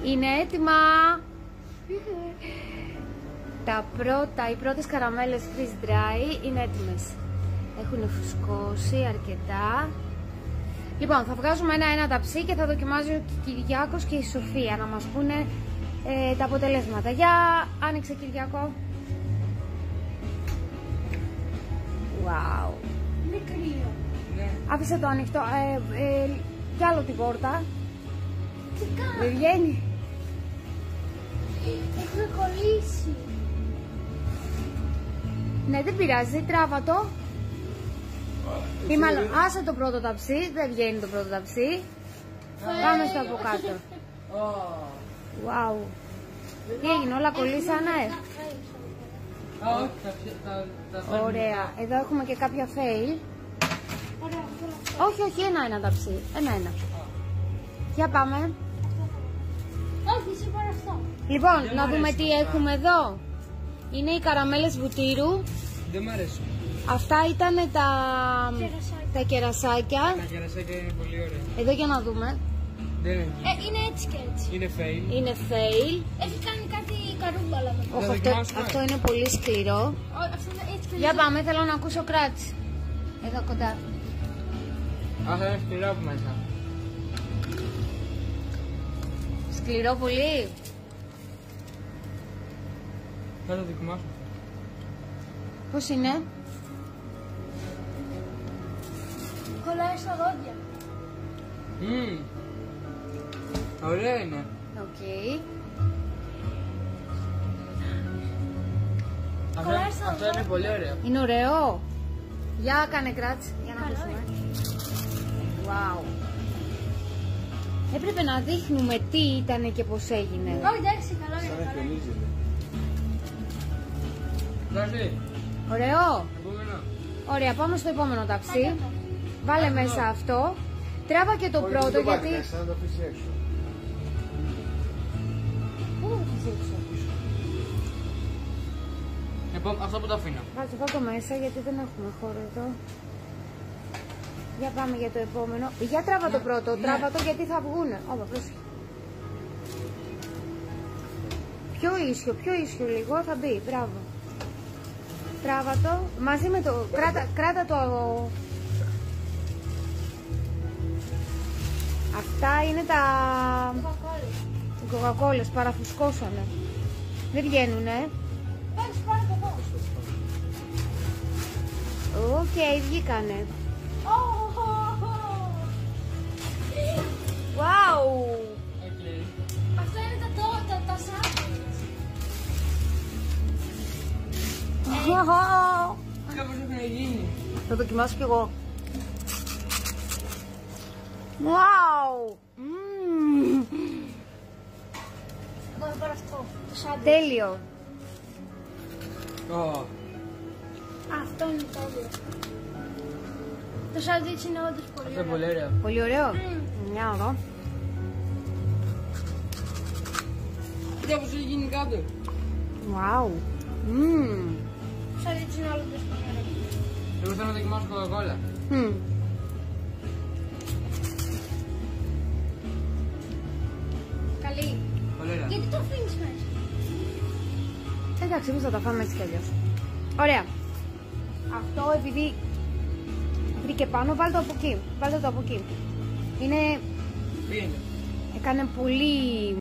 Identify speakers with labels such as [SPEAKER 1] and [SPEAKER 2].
[SPEAKER 1] Είναι έτοιμα! Οι πρώτες καραμέλες freeze dry είναι έτοιμες. Έχουν φουσκώσει αρκετά. Λοιπόν, θα βγάζουμε ένα ταψί και θα δοκιμάζει ο Κυριάκος και η Σοφία να μας πούνε τα αποτελέσματα. Για άνοιξε, Κυριακό. Wow.
[SPEAKER 2] Είναι κρύο.
[SPEAKER 3] Ναι.
[SPEAKER 1] Άφησε το ανοιχτό. Κι άλλο την πόρτα.
[SPEAKER 2] Τι κάνει?
[SPEAKER 1] Δεν βγαίνει.
[SPEAKER 2] Έχουν κολλήσει.
[SPEAKER 1] Ναι, δεν πειράζει, τράβα το. Ή μάλλον, άσε το πρώτο ταψί, δεν βγαίνει το πρώτο ταψί. Πάμε στο από κάτω. Wow. Τι έγινε, όλα κολλήσανε. Ωραία, εδώ έχουμε και κάποια fail. Όχι, ένα ταψί. Ένα. Για πάμε.
[SPEAKER 2] Όχι, εσύ πάρε αυτό.
[SPEAKER 1] Λοιπόν, να δούμε τι έχουμε εδώ. Είναι οι καραμέλες βουτύρου.
[SPEAKER 3] Δεν μ' αρέσουν.
[SPEAKER 1] Αυτά ήταν τα κερασάκια.
[SPEAKER 3] Τα κερασάκια είναι πολύ ωραία.
[SPEAKER 1] Εδώ για να δούμε.
[SPEAKER 3] Δεν είναι.
[SPEAKER 2] Είναι έτσι και έτσι.
[SPEAKER 3] Είναι fail.
[SPEAKER 1] Είναι fail.
[SPEAKER 2] Έχει κάνει κάτι καρούμπαλα με το.
[SPEAKER 1] Όχι, αυτό είναι πολύ σκληρό.
[SPEAKER 2] Αυτό είναι έτσι και
[SPEAKER 1] Για πάμε, θέλω να ακούσω κράτσι. Εδώ κοντά.
[SPEAKER 3] Αυτό είναι σκληρό από μέσα.
[SPEAKER 1] Σκληρό πολύ.
[SPEAKER 3] Θα το δοκιμάσω.
[SPEAKER 1] Πώς είναι?
[SPEAKER 2] κολλάει στα δόντια.
[SPEAKER 3] Ωραία είναι.
[SPEAKER 1] Οκ.
[SPEAKER 3] Αυτό είναι πολύ ωραίο.
[SPEAKER 1] Είναι ωραίο. Για κάνε κράτσι, για να ακούσουμε. Wow. Έπρεπε να δείχνουμε τι ήταν και πώς έγινε.
[SPEAKER 2] Όχι, εντάξει, καλό είναι.
[SPEAKER 3] Εντάξει.
[SPEAKER 1] Ωραίο.
[SPEAKER 3] Επόμενο.
[SPEAKER 1] Ωραία, πάμε στο επόμενο ταψί. Βάλε μέσα αυτό. Τράβα και το πρώτο γιατί...
[SPEAKER 4] Να το αφήσει έξω.
[SPEAKER 1] Πού να το αφήσει έξω?
[SPEAKER 3] Αυτό που το αφήνω.
[SPEAKER 1] Βάλτε το μέσα γιατί δεν έχουμε χώρο εδώ. Για πάμε για το επόμενο. Για τράβα το πρώτο, τράβα το γιατί θα βγούνε. Όπα, πρόσεχε. Πιο ίσιο λίγο, θα μπει, μπράβο. Τράβα το, μαζί με το, κράτα το. Αυτά είναι τα κοκακόλες, παραφουσκώσανε. Δεν βγαίνουνε.
[SPEAKER 2] Πάρεις πάρα από εδώ.
[SPEAKER 1] Οκ, βγήκανε. Wow!
[SPEAKER 2] Αυτό είναι τα σάπια.
[SPEAKER 3] Κάπως έχουν γίνει.
[SPEAKER 1] Θα δοκιμάσω κι εγώ. Wow!
[SPEAKER 2] Εγώ θα πάρω αυτό. Το σάντουιτς.
[SPEAKER 1] Τέλειο.
[SPEAKER 2] Αυτό είναι το όλο. Το σάντουιτς είναι όντως πολύ
[SPEAKER 3] Αυτό είναι
[SPEAKER 2] ωραίο.
[SPEAKER 3] πολύ ωραίο.
[SPEAKER 1] Πολύ ωραίο. Μια ώρα.
[SPEAKER 3] Κοίτα πως έχει γίνει κάτω.
[SPEAKER 1] Wow.
[SPEAKER 2] Το σάντουιτς είναι όντως πολύ ωραίο.
[SPEAKER 3] Εγώ θέλω να δοκιμάσω κοκακόλα.
[SPEAKER 2] Καλή.
[SPEAKER 3] Πολύ ωραία.
[SPEAKER 2] Γιατί το αφήνεις μέσα?
[SPEAKER 1] Εντάξει, εμείς θα τα φάμε έτσι κι αλλιώς. Ωραία. Αυτό επειδή βρήκε πάνω, βάλτε το από εκεί. Βάλτε το από εκεί. Είναι...
[SPEAKER 3] Πήγαινε.
[SPEAKER 1] Έκανε πολύ...